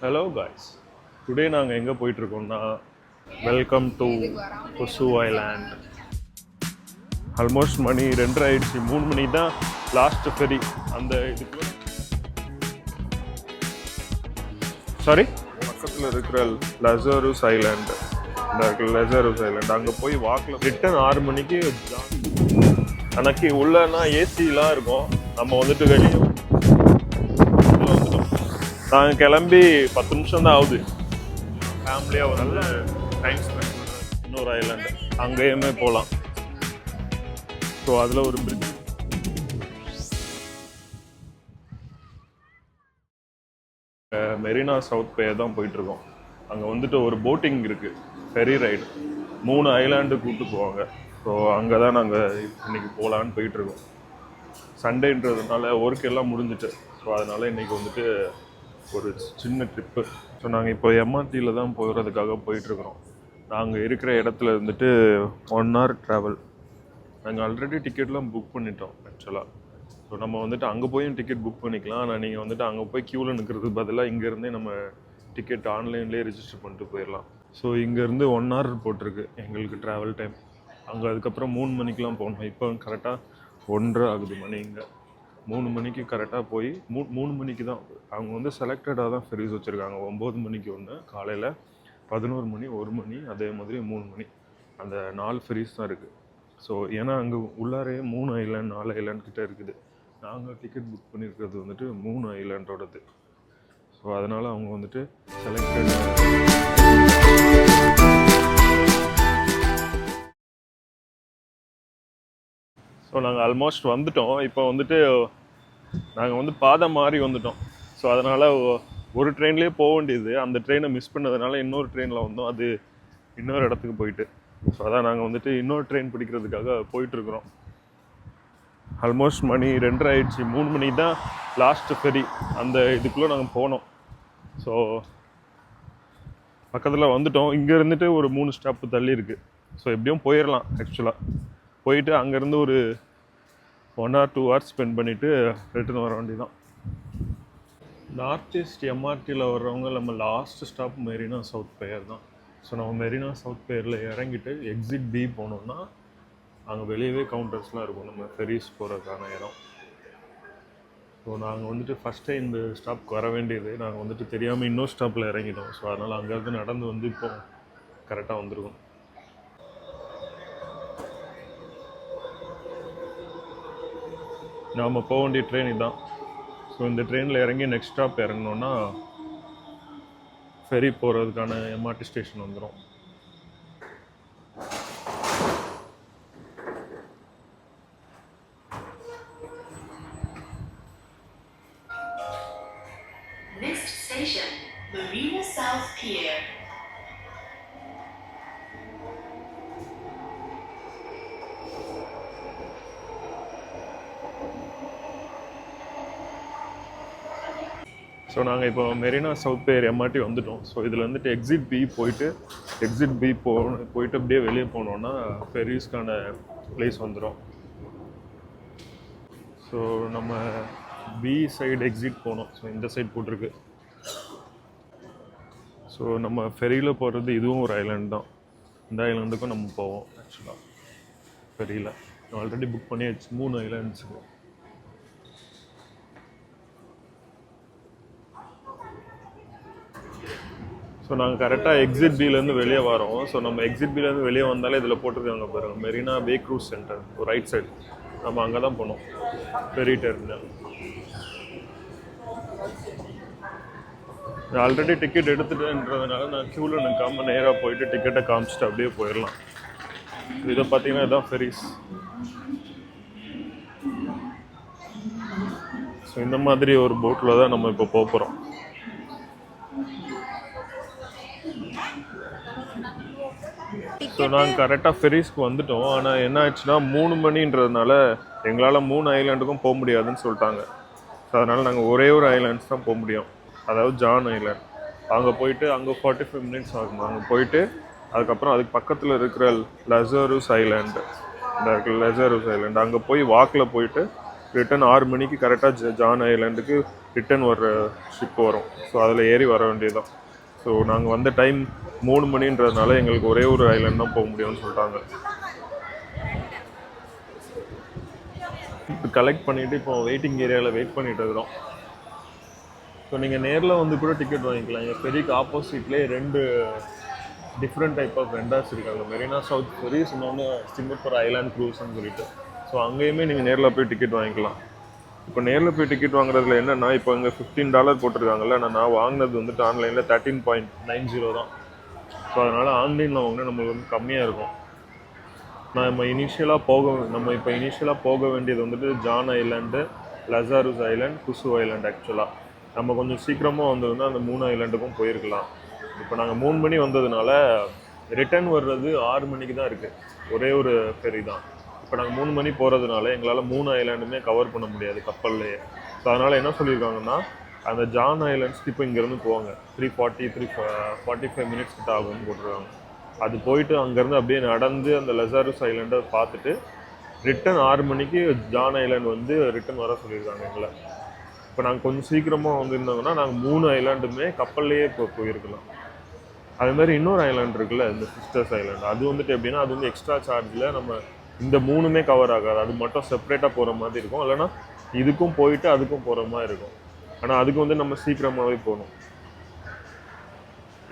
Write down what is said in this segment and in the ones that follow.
Hello guys, today நாங்கள் எங்கே போயிட்டுருக்கோம்னா welcome to கொசு ஐலாண்ட். ஆல்மோஸ்ட் மணி 2:30 ஆயிடுச்சு. 3 மணி தான் லாஸ்ட் ஃபெரி. அந்த இதுக்குள்ள பக்கத்தில் இருக்கிற லசாரஸ் ஐலாண்டு, லசாரஸ் ஐலாண்டு அங்கே போய் வாக்கில் ரிட்டன் 6 மணிக்கு. அன்னைக்கு உள்ளனா ஏசிலாம் இருக்கும். நம்ம வந்துட்டு வெளியே வந்துட்டோம். நாங்கள் கிளம்பி 10 நிமிஷம் தான் ஆகுது. ஃபேமிலியாக ஒரு நல்ல டைம் ஸ்பெண்ட் பண்ணுறேன். இன்னொரு ஐலாண்டு அங்கேயுமே போகலாம். ஸோ அதில் ஒரு பிரிட்ஜ். மெரினா சவுத் பே தான் போயிட்டுருக்கோம். அங்கே வந்துட்டு ஒரு போட்டிங் இருக்குது, ஃபெரி ரைடு. 3 ஐலாண்டு கூப்பிட்டு போவாங்க. ஸோ அங்கே தான் நாங்கள் இன்றைக்கி போகலான்னு போயிட்டுருக்கோம். சண்டேன்றதுனால ஒர்க் எல்லாம் முடிஞ்சிட்டு. ஸோ அதனால் இன்றைக்கி வந்துட்டு ஒரு சின்ன ட்ரிப்பு. ஸோ நாங்கள் இப்போ எம்ஆர்டியில் தான் போகிறதுக்காக போயிட்டுருக்குறோம். நாங்கள் இருக்கிற இடத்துல இருந்துட்டு 1 hour ட்ராவல். நாங்கள் ஆல்ரெடி டிக்கெட்லாம் புக் பண்ணிட்டோம் ஆக்சுவலாக. ஸோ நம்ம வந்துட்டு அங்கே போயும் டிக்கெட் புக் பண்ணிக்கலாம். ஆனால் நீங்கள் வந்துட்டு அங்கே போய் க்யூவில் நிற்கிறதுக்கு பதிலாக இங்கேருந்தே நம்ம டிக்கெட் ஆன்லைன்லேயே ரிஜிஸ்டர் பண்ணிட்டு போயிடலாம். ஸோ இங்கேருந்து 1 hour போட்டிருக்கு எங்களுக்கு ட்ராவல் டைம். அங்கே அதுக்கப்புறம் 3 மணிக்கெலாம் போகணும். இப்போ கரெக்டாக 1:30 ஆகுது மணி. இங்கே 3 மணிக்கு கரெக்டாக போய் 3 மணிக்கு தான் அவங்க வந்து செலக்டடாக தான் ஃபெரிஸ் வச்சுருக்காங்க. 9 மணிக்கு ஒன்று, காலையில் 11 மணி, 1 மணி, அதே மாதிரி 3 மணி. அந்த 4 ஃபெரிஸ் தான் இருக்குது. ஸோ ஏன்னா அங்கே உள்ளாரே 3 ஐலாண்ட் 4 ஐலாண்ட் கிட்டே இருக்குது. நாங்கள் டிக்கெட் புக் பண்ணியிருக்கிறது வந்துட்டு 3 ஐலாண்டோடது. ஸோ அதனால் அவங்க வந்துட்டு செலக்டட். ஸோ நாங்கள் ஆல்மோஸ்ட் வந்துட்டோம். இப்போ வந்துட்டு நாங்கள் வந்து பாதை மாறி வந்துட்டோம். ஸோ அதனால் ஒரு ட்ரெயின்லேயே போக வேண்டியது. அந்த ட்ரெயினை மிஸ் பண்ணதுனால இன்னொரு ட்ரெயினில் வந்தோம். அது இன்னொரு இடத்துக்கு போயிட்டு. ஸோ அதான் நாங்கள் வந்துட்டு இன்னொரு ட்ரெயின் பிடிக்கிறதுக்காக போயிட்டுருக்குறோம். ஆல்மோஸ்ட் மணி 2:30 ஆயிடுச்சு. 3 மணி தான் லாஸ்ட்டு ஃபெரி. அந்த இதுக்குள்ளே நாங்கள் போனோம். ஸோ பக்கத்தில் வந்துட்டோம். இங்கே இருந்துட்டு ஒரு 3 ஸ்டாப்பு தள்ளி இருக்குது. ஸோ எப்படியும் போயிடலாம் ஆக்சுவலாக. போயிட்டு அங்கேருந்து ஒரு 1 or 2 hours ஸ்பெண்ட் பண்ணிவிட்டு ரிட்டர்ன் வர வேண்டி தான். நார்த் ஈஸ்ட் எம்ஆர்டியில் வர்றவங்க நம்ம லாஸ்ட் ஸ்டாப் மெரினா சவுத் பேர் தான். ஸோ நம்ம மெரினா சவுத் பேரில் இறங்கிட்டு எக்ஸிட் பி போனோம்னா அங்கே வெளியவே கவுண்டர்ஸ்லாம் இருக்கும் நம்ம ஃபெரிஸ் போகிறதுக்கான இடம். ஸோ நாங்கள் வந்துட்டு ஃபஸ்ட்டே இந்த ஸ்டாப்க்கு வர வேண்டியது. நாங்கள் வந்துட்டு தெரியாமல் இன்னொரு ஸ்டாப்பில் இறங்கிட்டோம். ஸோ அதனால் அங்கேருந்து நடந்து வந்து இப்போ கரெக்டாக வந்துருக்கோம். நாம் போக வேண்டிய ட்ரெயின் இதுதான். ஸோ இந்த ட்ரெயினில் இறங்கி நெக்ஸ்ட் ஸ்டாப் இறங்கினோன்னா ஃபெரி போகிறதுக்கான எம்ஆர்டி ஸ்டேஷன் வந்துடும். Next station, Marina South Pier. So நாங்கள் இப்போ மெரினா சவுத் பேர் எம்ஆர்டி வந்துட்டோம். ஸோ இதில் வந்துட்டு எக்ஸிட் பி போயிட்டு போயிட்டு அப்படியே வெளியே போனோன்னா ஃபெரிஸ்க்கான பிளேஸ் வந்துடும். ஸோ நம்ம பி சைடு எக்ஸிட் போனோம். ஸோ இந்த சைட் போட்டிருக்கு. ஸோ நம்ம ஃபெரியில் போகிறது இதுவும் ஒரு ஐலாண்ட் தான். இந்த ஐலாண்டுக்கும் நம்ம போவோம் ஆக்சுவலாக ஃபெரியில். ஆல்ரெடி புக் பண்ணியாச்சு 3 ஐலாண்ட்ஸுக்கு. ஸோ நாங்கள் கரெக்டாக எக்ஸிட் பிலேருந்து வெளியே வரோம். ஸோ நம்ம எக்ஸிட் பிலேருந்து வெளியே வந்தாலே இதில் போட்டிருக்காங்க பாருங்கள், மெரினா பே க்ரூஸ் சென்டர், ஒரு ரைட் சைடு. நம்ம அங்கே தான் போனோம், ஃபெரி டெர்மினல். ஆல்ரெடி டிக்கெட் எடுத்துட்டுன்றதுனால நான் க்யூவில் நிற்காமல் நேராக போயிட்டு டிக்கெட்டை காமிச்சிட்டு அப்படியே போயிடலாம். இதை பார்த்தீங்கன்னா இதுதான் ஃபெரிஸ். ஸோ இந்த மாதிரி ஒரு போட்டில் தான் நம்ம இப்போ போக போகிறோம். ஸோ நாங்கள் கரெக்டாக ஃபெரிஸ்க்கு வந்துட்டோம். ஆனால் என்ன ஆச்சுன்னா 3 மணின்றதுனால எங்களால் 3 ஐலாண்டுக்கும் போக முடியாதுன்னு சொல்லிட்டாங்க. ஸோ அதனால் நாங்கள் ஒரே ஒரு ஐலாண்ட்ஸ் தான் போக முடியும், அதாவது ஜான் ஐலாண்ட். அங்கே போயிட்டு அங்கே 45 minutes ஆகும். அங்கே போயிட்டு அதுக்கப்புறம் அதுக்கு பக்கத்தில் இருக்கிற லசாரஸ் ஐலாண்டு, அங்கே போய் வாக்கில் போயிட்டு ரிட்டன் 6 மணிக்கு கரெக்டாக ஜான் ஐலாண்டுக்கு ரிட்டர்ன் வர்ற ஷிப் வரும். ஸோ அதில் ஏறி வர வேண்டியதுதான். ஸோ நாங்கள் வந்த டைம் 3 மணின்றதுனால எங்களுக்கு ஒரே ஒரு ஐலாண்ட் தான் போக முடியும்னு சொல்லிட்டாங்க. இப்போ கலெக்ட் பண்ணிவிட்டு இப்போ வெயிட்டிங் ஏரியாவில் வெயிட் பண்ணிட்டு இருக்கிறோம். ஸோ நீங்கள் நேரில் வந்து கூட டிக்கெட் வாங்கிக்கலாம். எங்கள் ஃபெரிக்கு ஆப்போசிட்லேயே 2 டிஃப்ரெண்ட் டைப் ஆஃப் வெண்டர்ஸ் இருக்காங்க. மெரினா சவுத் ஃபெரிஸ், இன்னொன்று சிங்கப்பூர் ஐலாண்ட் க்ரூஸ்ன்னு சொல்லிட்டு. ஸோ அங்கேயுமே நீங்கள் நேரில் போய் டிக்கெட் வாங்கிக்கலாம். இப்போ நேரில் போய் டிக்கெட் வாங்குறதுல என்னென்னா, இப்போ இங்கே $15 போட்டிருக்காங்கல்ல, நான் வாங்கினது வந்துட்டு ஆன்லைனில் 13.90 தான். ஸோ அதனால் ஆன்லைனில் வாங்கினா நம்மளுக்கு வந்து கம்மியாக இருக்கும். நம்ம இப்போ இனிஷியலாக போக வேண்டியது வந்துட்டு ஜான் ஐலாண்டு, லசாருஸ் ஐலாண்ட், குசு ஐலாண்ட். ஆக்சுவலாக நம்ம கொஞ்சம் சீக்கிரமாக வந்ததுன்னா அந்த 3 ஐலாண்டுக்கும் போயிருக்கலாம். இப்போ நாங்கள் 3 மணி வந்ததுனால ரிட்டர்ன் வர்றது 6 மணிக்கு தான் இருக்குது. ஒரே ஒரு ஃபெரி தான். இப்போ நாங்கள் 3 மணி போகிறதுனால எங்களால் 3 ஐலாண்டுமே கவர் பண்ண முடியாது கப்பல்லையே. ஸோ அதனால் என்ன சொல்லியிருக்காங்கன்னா, அந்த ஜான் ஐலாண்ட்ஸ்க்கு இப்போ இங்கேருந்து போவாங்க 345 மினிட்ஸ் கிட்ட ஆகும்னு போட்டுருக்காங்க. அது போயிட்டு அங்கேருந்து அப்படியே நடந்து அந்த லசாருஸ் ஐலாண்டை பார்த்துட்டு ரிட்டன் 6 மணிக்கு ஜான் ஐலாண்ட் வந்து ரிட்டன் வர சொல்லியிருக்காங்க எங்களை. இப்போ நாங்கள் கொஞ்சம் சீக்கிரமாக வந்துருந்தாங்கன்னா நாங்கள் 3 ஐலாண்டுமே கப்பல்லையே போயிருக்கலாம். அதுமாதிரி இன்னொரு ஐலாண்ட் இருக்குல்ல, இந்த சிஸ்டர்ஸ் ஐலாண்ட், அது வந்துட்டு எப்படின்னா அது வந்து எக்ஸ்ட்ரா சார்ஜில் நம்ம இந்த 3மே கவர் ஆகாது. அது மட்டும் செப்பரேட்டாக போகிற மாதிரி இருக்கும். இல்லைனா இதுக்கும் போயிட்டு அதுக்கும் போகிற மாதிரி இருக்கும். ஆனால் அதுக்கு வந்து நம்ம சீக்கிரமாகவே போகணும்.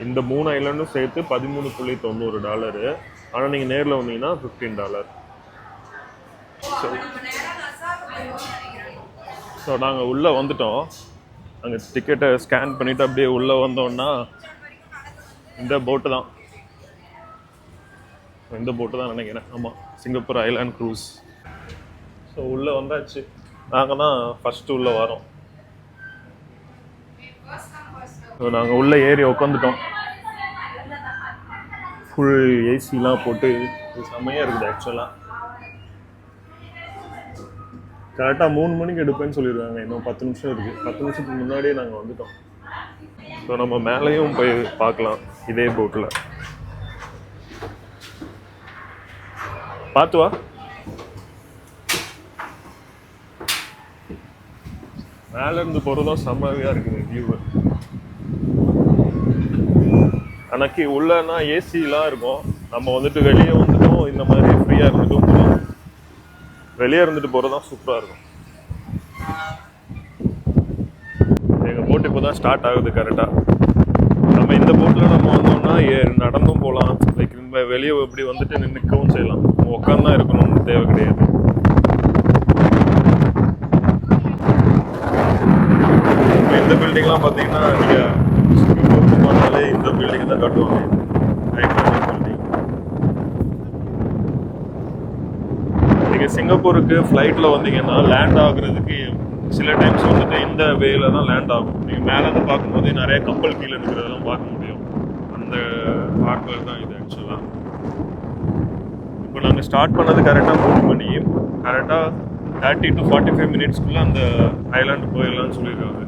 இந்த 3 ஐலாண்டும் சேர்த்து $13.90. ஆனால் நீங்கள் நேரில் வந்தீங்கன்னா $15. ஸோ நாங்கள் உள்ளே வந்துட்டோம். அங்கே டிக்கெட்டை ஸ்கேன் பண்ணிவிட்டு அப்படியே உள்ளே வந்தோன்னா இந்த போட்டு தான் நினைக்கிறேன். ஆமாம், சிங்கப்பூர் ஐலாண்ட் க்ரூஸ். ஸோ உள்ளே வந்தாச்சு. நாங்கள் தான் ஃபஸ்ட்டு உள்ளே வரோம். ஸோ நாங்கள் உள்ளே ஏறி உட்காந்துட்டோம். ஃபுல் ஏசிலாம் போட்டு செம்மையாக இருக்குது. ஆக்சுவலாக கரெக்டாக 3 மணிக்கு எடுப்பேன்னு சொல்லியிருக்காங்க. இன்னும் 10 நிமிஷம் இருக்குது. 10 நிமிஷத்துக்கு முன்னாடியே நாங்கள் வந்துட்டோம். ஸோ நம்ம மேலேயும் போய் பார்க்கலாம் இதே போட்டில். பார்த்து வா. மேலேருந்து போகிறதும் செம்மையாக இருக்குது வியூவு. அன்னைக்கு உள்ளனா ஏசிலாம் இருக்கும். நம்ம வந்துட்டு வெளியே வந்துட்டோம் இந்த மாதிரி ஃப்ரீயாக இருந்துட்டும் போகலாம். வெளியே இருந்துட்டு போகிறது தான் சூப்பராக இருக்கும். எங்கள் போட்டு இப்போ தான் ஸ்டார்ட் ஆகுது கரெக்டாக. நம்ம இந்த போட்டில் நம்ம வந்தோம்னா நடந்தும் போகலாம். லைக் நம்ம வெளியே இப்படி வந்துட்டு நிற்கவும் செய்யலாம். நம்ம உட்காந்து தான் இருக்கணும்னு தேவை கிடையாது. இப்போ இந்த பில்டிங்லாம் பார்த்தீங்கன்னா நீங்கள் போனாலே இந்த பில்டிங் தான் கட்டுவாங்க. பில்டிங். நீங்கள் சிங்கப்பூருக்கு ஃப்ளைட்டில் வந்தீங்கன்னா லேண்ட் ஆகுறதுக்கு சில டைம்ஸ் வந்துட்டு இந்த வேல தான் லேண்ட் ஆகும். நீங்கள் மேலேருந்து பார்க்கும்போது நிறைய கப்பல் கீழே இருக்கிறதெல்லாம் பார்க்க முடியும். அந்த ஆட்கள் தான் இது ஆக்சுவலாக. இப்போ நாங்கள் ஸ்டார்ட் பண்ணது கரெக்டாக 3 மணி. கரெக்டாக 30 to 45 மினிட்ஸ்க்குள்ளே அந்த ஐலாண்டு போயிடலான்னு சொல்லியிருக்காங்க.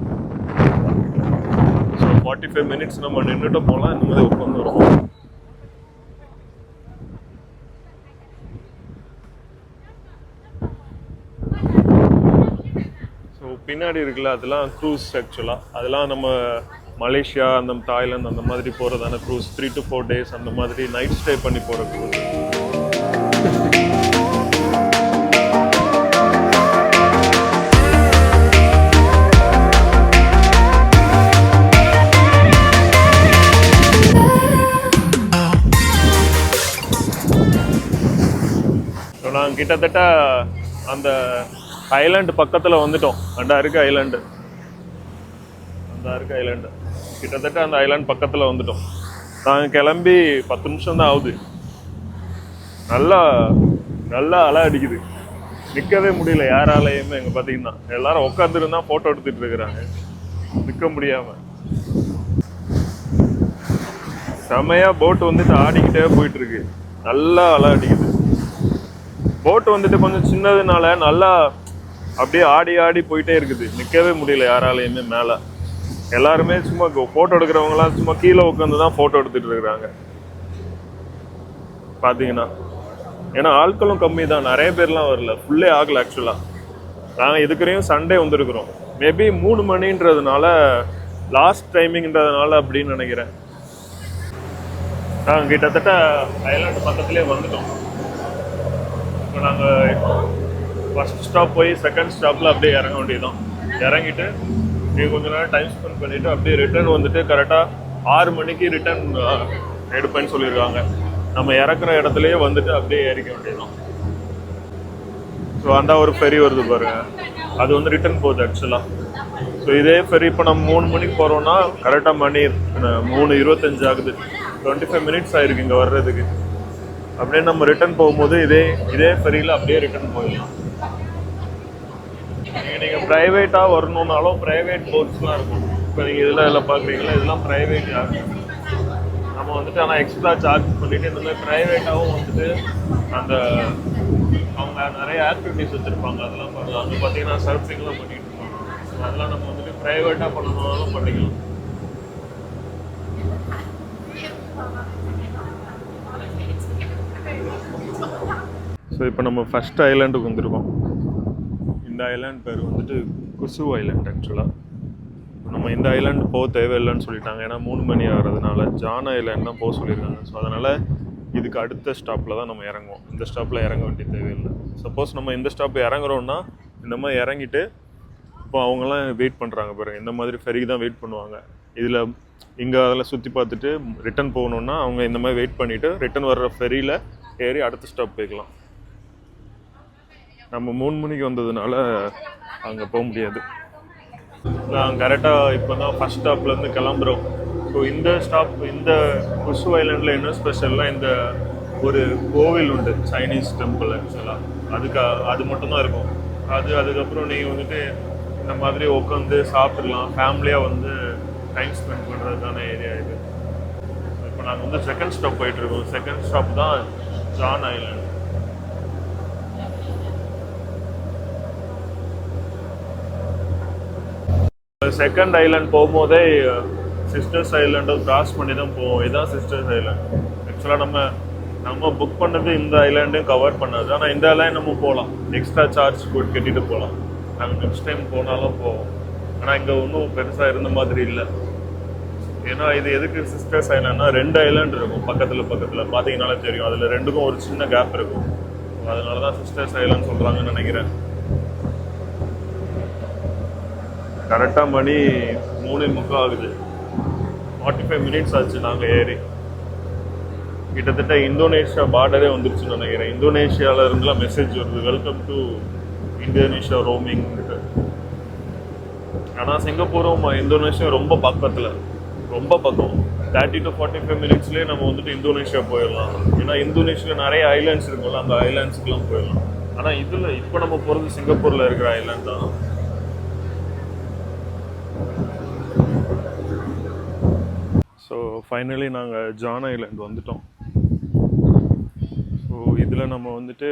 ஸோ 45 மினிட்ஸ் நம்ம நின்றுட்டு போகலாம். இந்த மாதிரி உட்காந்துருக்கோம். ஸோ பின்னாடி இருக்குல்ல, அதெல்லாம் க்ரூஸ். ஆக்சுவலாக அதெல்லாம் நம்ம மலேசியா, அந்த தாய்லாந்து அந்த மாதிரி போகிறதான க்ரூஸ். 3 to 4 days அந்த மாதிரி நைட் ஸ்டே பண்ணி போகிற க்ரூஸ். நாங்கள் கிட்டத்தட்ட அந்த ஐலாண்டு பக்கத்தில் வந்துட்டோம். அந்த இருக்க ஐலாண்டு கிட்டத்தட்ட அந்த ஐலாண்ட் பக்கத்தில் வந்துட்டோம். நாங்கள் கிளம்பி 10 நிமிஷம் தான் ஆகுது. நல்லா அலை அடிக்குது. நிற்கவே முடியல யாராலையுமே. இங்கே பார்த்தீங்கன்னா எல்லாரும் உட்காந்துருந்தா ஃபோட்டோ எடுத்துகிட்டு இருக்கிறாங்க, நிற்க முடியாமல். செமையாக போட்டு வந்துட்டு ஆடிக்கிட்டே போயிட்டுருக்கு. நல்லா அலை அடிக்குது. போட்டு வந்துட்டு கொஞ்சம் சின்னதுனால நல்லா அப்படியே ஆடி போயிட்டே இருக்குது. நிற்கவே முடியல யாராலையுமே. மேலே எல்லாருமே சும்மா ஃபோட்டோ எடுக்கிறவங்களாம் சும்மா கீழே உட்காந்து தான் ஃபோட்டோ எடுத்துகிட்டு இருக்கிறாங்க பார்த்தீங்கன்னா. ஏன்னா ஆட்களும் கம்மி தான், நிறைய பேர்லாம் வரல, ஃபுல்லே ஆகலை. ஆக்சுவலாக நாங்கள் இதுக்குறையும் சண்டே வந்துருக்குறோம். மேபி 3 மணின்றதுனால லாஸ்ட் டைமிங்ன்றதுனால அப்படின்னு நினைக்கிறேன். நாங்கள் கிட்டத்தட்ட ஐலாண்டு பக்கத்துலேயே வந்துட்டோம். இப்போ நாங்கள் ஃபர்ஸ்ட் ஸ்டாப் போய் செகண்ட் ஸ்டாப்பில் அப்படியே இறங்க வேண்டியதுதான். இறங்கிட்டு நீங்கள் கொஞ்ச நேரம் டைம் ஸ்பெண்ட் பண்ணிவிட்டு அப்படியே ரிட்டர்ன் வந்துட்டு கரெக்டாக 6 மணிக்கு ரிட்டர்ன் எடுப்பேன்னு சொல்லியிருக்காங்க. நம்ம இறக்குற இடத்துலையே வந்துட்டு அப்படியே ஏறிக்க வேண்டியதுதான். ஸோ அந்த ஒரு ஃபெரி வருது பாருங்க, அது வந்து ரிட்டர்ன் போகுது ஆக்சுவலாக. ஸோ இதே ஃபெரி இப்போ நம்ம 3 மணிக்கு போகிறோம்னா கரெக்டாக மணி 3:25 ஆகுது. 25 மினிட்ஸ் ஆயிருக்கு இங்கே வர்றதுக்கு. அப்படியே நம்ம ரிட்டர்ன் போகும்போது இதே ஃபெரியில் அப்படியே ரிட்டர்ன் போயிடலாம். நீங்கள் ப்ரைவேட்டாக வரணுன்னாலும் ப்ரைவேட் போட்ஸ்லாம் இருக்கும். இப்போ நீங்கள் இதில் பார்க்குறீங்களா, இதெல்லாம் ப்ரைவேட். நம்ம வந்துட்டு ஆனால் எக்ஸ்ட்ரா சார்ஜ் பண்ணிவிட்டு இந்த மாதிரி ப்ரைவேட்டாகவும் வந்துட்டு அந்த அவங்க நிறைய ஆக்டிவிட்டிஸ் வச்சுருப்பாங்க. அதெல்லாம் பண்ணலாம். அங்கே பார்த்தீங்கன்னா சர்ஃபிங்லாம் பண்ணிட்டு இருப்பாங்க. ஸோ அதெல்லாம் நம்ம வந்துட்டு ப்ரைவேட்டாக பண்ணணும்னாலும் பண்ணிக்கலாம். ஸோ இப்போ நம்ம ஃபர்ஸ்ட் ஐலாண்டுக்கு வந்திருக்கோம். இந்த ஐலாண்ட் பேர் வந்துட்டு குசு ஐலாண்ட். ஆக்சுவலாக நம்ம இந்த ஐலாண்டு போக தேவையில்லைன்னு சொல்லிட்டாங்க. ஏன்னா 3 மணி ஆகிறதுனால ஜான் ஐலாண்ட் தான் போக சொல்லியிருக்காங்க. ஸோ அதனால் இதுக்கு அடுத்த ஸ்டாப்பில் தான் நம்ம இறங்குவோம். இந்த ஸ்டாப்பில் இறங்க வேண்டிய தேவையில்லை. சப்போஸ் நம்ம இந்த ஸ்டாப் இறங்குறோன்னா இந்த மாதிரி இறங்கிட்டு இப்போ அவங்களாம் வெயிட் பண்ணுறாங்க பாருங்கள். இந்த மாதிரி ஃபெரிக்கு தான் வெயிட் பண்ணுவாங்க. இதில் இங்கே அதெல்லாம் சுற்றி பார்த்துட்டு ரிட்டன் போகணுன்னா அவங்க இந்த மாதிரி வெயிட் பண்ணிவிட்டு ரிட்டன் வர்ற ஃபெரியில் ஏறி அடுத்த ஸ்டாப் போய்க்கலாம். நம்ம 3 மணிக்கு வந்ததுனால அங்கே போக முடியாது. நான் கரெக்டாக இப்போ தான் ஃபஸ்ட் ஸ்டாப்லேருந்து கிளம்புறோம். ஸோ இந்த ஸ்டாப், இந்த குசு ஐலாண்டில் என்ன ஸ்பெஷல்னால் இந்த ஒரு கோவில் உண்டு, சைனீஸ் டெம்பிள். ஆக்சுவலாக அது மட்டும்தான் இருக்கும். அதுக்கப்புறம் நீங்கள் வந்துட்டு இந்த மாதிரி உட்காந்து சாப்பிட்லாம், ஃபேமிலியாக வந்து டைம் ஸ்பெண்ட் பண்ணுறதுக்கான ஏரியா இது. இப்போ நாங்கள் வந்து செகண்ட் ஸ்டாப் போயிட்டுருக்கோம். செகண்ட் ஸ்டாப் தான் ஜான் ஐலாண்ட். செகண்ட் ஐலாண்ட் போகும்போதே சிஸ்டர்ஸ் ஐலாண்டும் கிராஸ் பண்ணி தான் போவோம். இதுதான் சிஸ்டர்ஸ் ஐலாண்ட். ஆக்சுவலாக நம்ம புக் பண்ணது இந்த ஐலாண்டையும் கவர் பண்ணாது. ஆனால் இந்த ஐலாண்ட் நம்ம போகலாம், எக்ஸ்ட்ரா சார்ஜ் கட்டிட்டு போகலாம். நாங்கள் நெக்ஸ்ட் டைம் போனாலும் போவோம். ஆனால் இங்கே ஒன்றும் பெருசாக இருந்த மாதிரி இல்லை. ஏன்னா இது எதுக்கு சிஸ்டர்ஸ் ஐலாண்ட்னா 2 ஐலாண்ட் இருக்கும் பக்கத்தில் பார்த்தீங்கன்னாலே தெரியும். அதில் 2க்கும் ஒரு சின்ன கேப் இருக்கும். அதனால தான் சிஸ்டர்ஸ் ஐலாண்ட் சொல்கிறாங்கன்னு நினைக்கிறேன். கரெக்டாக மணி 3:45 ஆகுது. 45 மினிட்ஸ் ஆச்சு நாங்கள் ஏறி. கிட்டத்தட்ட இந்தோனேஷியா பார்டரே வந்துருச்சுன்னு நினைக்கிறேன். இந்தோனேஷியாவில் இருந்துலாம் மெசேஜ் வருது, வெல்கம் டு இந்தோனேஷியா ரோமிங். ஆனால் சிங்கப்பூரும் இந்தோனேஷியா ரொம்ப பக்கம். 30 to 45 மினிட்ஸ்லேயே நம்ம வந்துட்டு இந்தோனேஷியா போயிடலாம். ஏன்னா இந்தோனேஷியா நிறைய ஐலாண்ட்ஸ் இருக்கும்ல, அந்த ஐலாண்ட்ஸுக்கெலாம் போயிடலாம். ஆனால் இதில் இப்போ நம்ம போகிறது சிங்கப்பூரில் இருக்கிற ஐலாண்ட் தான். ஸோ ஃபைனலி நாங்கள் ஜான் ஐலாண்ட் வந்துட்டோம். ஸோ இதில் நம்ம வந்துட்டு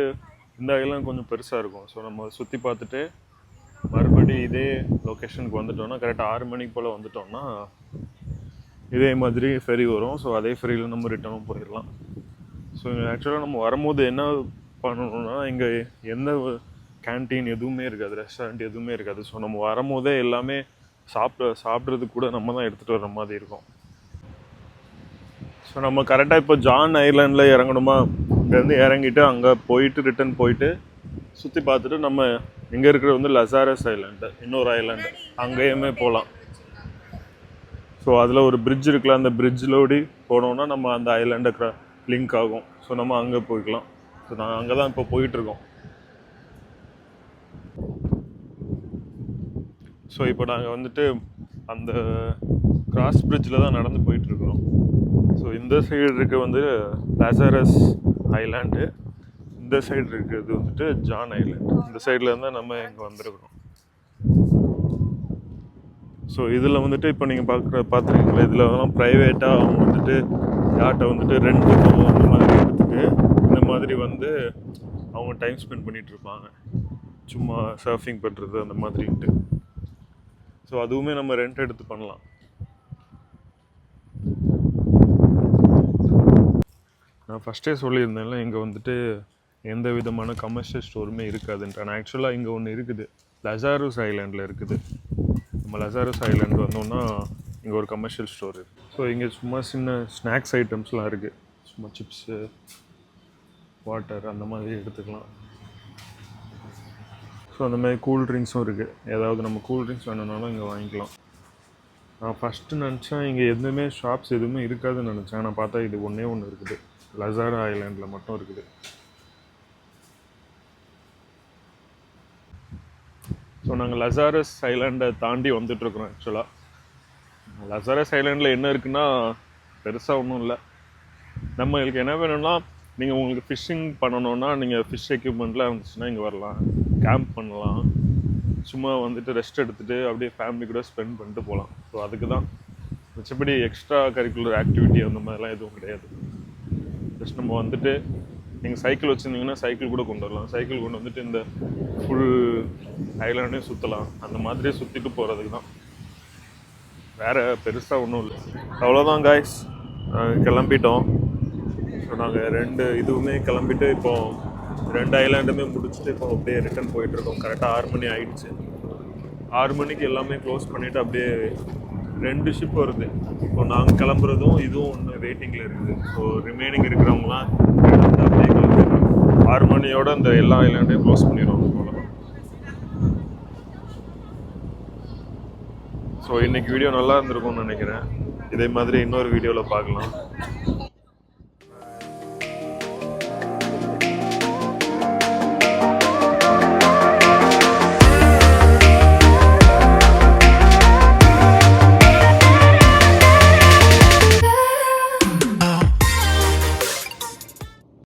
இந்த ஐலாண்ட் கொஞ்சம் பெருசாக இருக்கும். ஸோ நம்ம சுற்றி பார்த்துட்டு மறுபடி இதே லொக்கேஷனுக்கு வந்துட்டோம்னா கரெக்டாக 6 மணிக்கு போல் வந்துட்டோம்னா இதே மாதிரி ஃபெரி வரும். ஸோ அதே ஃபெரியில் நம்ம ரிட்டர்னும் போயிடலாம். ஸோ ஆக்சுவலாக நம்ம வரும்போது என்ன பண்ணணும்னா இங்கே எந்த கேன்டீன் எதுவுமே இருக்காது, ரெஸ்டாரண்ட் எதுவுமே இருக்காது. ஸோ நம்ம வரும்போதே எல்லாமே சாப்பிட்றதுக்கு கூட நம்ம தான் எடுத்துகிட்டு வர்ற மாதிரி இருக்கும். ஸோ நம்ம கரெக்டாக இப்போ ஜான் ஐலாண்டில் இறங்கணுமா, இங்கேருந்து இறங்கிட்டு அங்கே போயிட்டு ரிட்டன் போயிட்டு சுற்றி பார்த்துட்டு நம்ம இங்கே இருக்கிறது வந்து லசாரஸ் ஐலாண்டு, இன்னொரு ஐலாண்டு, அங்கேயுமே போகலாம். ஸோ அதில் ஒரு பிரிட்ஜ் இருக்குல்ல, அந்த பிரிட்ஜிலோடி போனோம்னா நம்ம அந்த ஐலாண்டை லிங்க் ஆகும். ஸோ நம்ம அங்கே போய்க்கலாம். ஸோ நாங்கள் அங்கே தான் இப்போ போயிட்டுருக்கோம். ஸோ இப்போ நாங்கள் வந்துட்டு அந்த கிராஸ் பிரிட்ஜில் தான் நடந்து போயிட்டுருக்குறோம். ஸோ இந்த சைடு இருக்க வந்து லாசரஸ் ஐலாண்டு, இந்த சைடு இருக்கிறது வந்துட்டு ஜான் ஐலாண்டு. இந்த சைடில் இருந்தால் நம்ம இங்கே வந்திருக்கிறோம். ஸோ இதில் வந்துட்டு இப்போ நீங்கள் பார்த்துருக்கீங்களா, இதில் ப்ரைவேட்டாக அவங்க வந்துட்டு யார்கிட்ட வந்துட்டு ரெண்ட்டுக்கு அந்த மாதிரி எடுத்துட்டு இந்த மாதிரி வந்து அவங்க டைம் ஸ்பெண்ட் பண்ணிகிட்ருப்பாங்க, சும்மா சர்ஃபிங் பண்ணுறது அந்த மாதிரின்ட்டு. ஸோ அதுவுமே நம்ம ரெண்ட் எடுத்து பண்ணலாம். நான் ஃபஸ்ட்டே சொல்லியிருந்தேன்ல, இங்கே வந்துட்டு எந்த விதமான கமர்ஷியல் ஸ்டோருமே இருக்காதுன்ட்டு. ஆனால் ஆக்சுவலாக இங்கே ஒன்று இருக்குது. லசாரஸ் ஐலாண்டில் இருக்குது. நம்ம லசாரஸ் ஐலாண்ட் வந்தோம்னா இங்கே ஒரு கமர்ஷியல் ஸ்டோர் இருக்குது. ஸோ இங்கே சும்மா சின்ன ஸ்நாக்ஸ் ஐட்டம்ஸ்லாம் இருக்குது. சும்மா சிப்ஸு, வாட்டர் அந்த மாதிரி எடுத்துக்கலாம். ஸோ அந்த மாதிரி கூல் ட்ரிங்க்ஸும் இருக்குது. ஏதாவது நம்ம கூல் ட்ரிங்க்ஸ் வேணும்னாலும் இங்கே வாங்கிக்கலாம். நான் ஃபஸ்ட்டு நினச்சேன் இங்கே எதுவுமே ஷாப்ஸ் எதுவுமே இருக்காதுன்னு நினச்சேன். ஆனால் பார்த்தா இது ஒன்றே ஒன்று இருக்குது. லசாரா ஐலாண்டில் மட்டும் இருக்குது. ஸோ நாங்கள் லசாரஸ் ஐலாண்டை தாண்டி வந்துட்டுருக்குறோம். ஆக்சுவலாக லசாரஸ் ஐலாண்டில் என்ன இருக்குன்னா பெருசாக ஒன்றும் இல்லை. நம்மளுக்கு என்ன வேணும்னா நீங்கள் உங்களுக்கு ஃபிஷ்ஷிங் பண்ணணுன்னா நீங்கள் ஃபிஷ் எக்யூப்மெண்ட்லாம் இருந்துச்சுன்னா இங்கே வரலாம், கேம்ப் பண்ணலாம், சும்மா வந்துட்டு ரெஸ்ட் எடுத்துகிட்டு அப்படியே ஃபேமிலி கூட ஸ்பெண்ட் பண்ணிட்டு போகலாம். ஸோ அதுக்கு தான். மிச்சப்படி எக்ஸ்ட்ரா கரிக்குலர் ஆக்டிவிட்டி அந்த மாதிரிலாம் எதுவும் கிடையாது. ஜஸ்ட் நம்ம வந்துட்டு நீங்கள் சைக்கிள் வச்சுருந்தீங்கன்னா சைக்கிள் கூட கொண்டு வரலாம். சைக்கிள் கொண்டு வந்துட்டு இந்த ஃபுல் ஐலாண்டே சுற்றலாம். அந்த மாதிரியே சுற்றிட்டு போகிறதுக்கு தான், வேறு பெருசாக ஒன்றும் இல்லை. அவ்வளோதான் காய்ஸ், கிளம்பிட்டோம். ஸோ நாங்கள் 2 இதுவுமே கிளம்பிட்டு இப்போது 2 ஐலாண்டுமே முடிச்சுட்டு இப்போ அப்படியே ரிட்டன் போயிட்டுருக்கோம். கரெக்டாக 6 மணி ஆகிடுச்சு. 6 மணிக்கு எல்லாமே க்ளோஸ் பண்ணிவிட்டு அப்படியே 2 ஷிப் வருது. இப்போ நாங்கள் கிளம்புறதும் இதுவும் ஒன்று வெயிட்டிங்கில் இருக்குது. ஸோ ரிமைனிங் இருக்கிறவங்களாம் அப்படியே கிளம்பிடுறாங்க. 6 மணியோட இந்த எல்லா ஐலாண்டையும் க்ளோஸ் பண்ணிடுவாங்க. அவ்வளோதான். ஸோ இன்றைக்கி வீடியோ நல்லா இருந்திருக்கும்னு நினைக்கிறேன். இதே மாதிரி இன்னொரு வீடியோவில் பார்க்கலாம்.